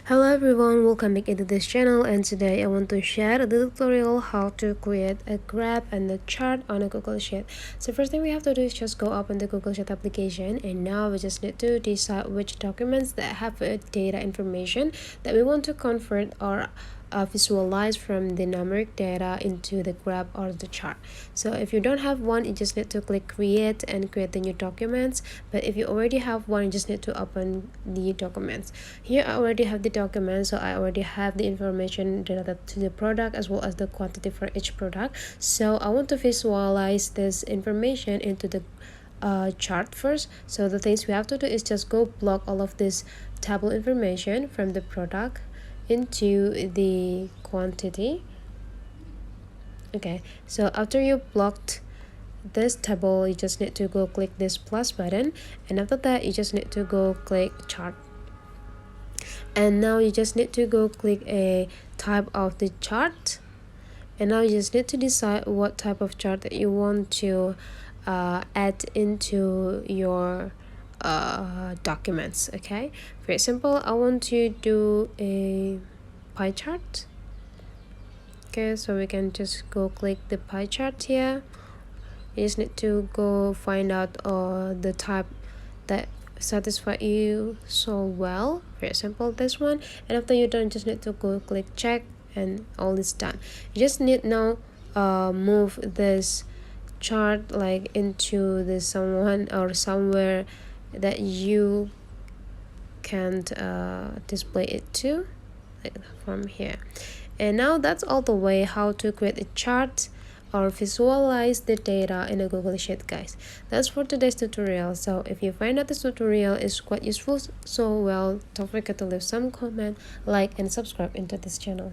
Hello everyone, welcome back into this channel, and today I want to share the tutorial how to create a graph and a chart on a Google Sheet. So first thing we have to do is just go open the Google Sheet application, and now we just need to decide which documents that have data information that we want to convert or visualize from the numeric data into the graph or the chart. So if you don't have one, you just need to click create and create the new documents. But if you already have one, you just need to open the documents. Here I already have the documents, so I already have the information related to the product as well as the quantity for each product. So I want to visualize this information into the chart first. So the things we have to do is just go block all of this table information from the product into the quantity. Okay, so after you blocked this table, you just need to go click this plus button, and after that you just need to go click chart. And now you just need to go click a type of the chart, and now you just need to decide what type of chart that you want to add into your documents. Okay, very simple. I want to do a pie chart. Okay, so we can just go click the pie chart here. You just need to go find out the type that satisfy you so well. Very simple, this one. And after you're done, just need to go click check, and all is done. You just need now move this chart like into the someone or somewhere that you can't display it to, like from here. And now that's all the way how to create a chart or visualize the data in a Google Sheet, guys. That's for today's tutorial. So if you find that this tutorial is quite useful, so well, don't forget to leave some comment, like, and subscribe into this channel.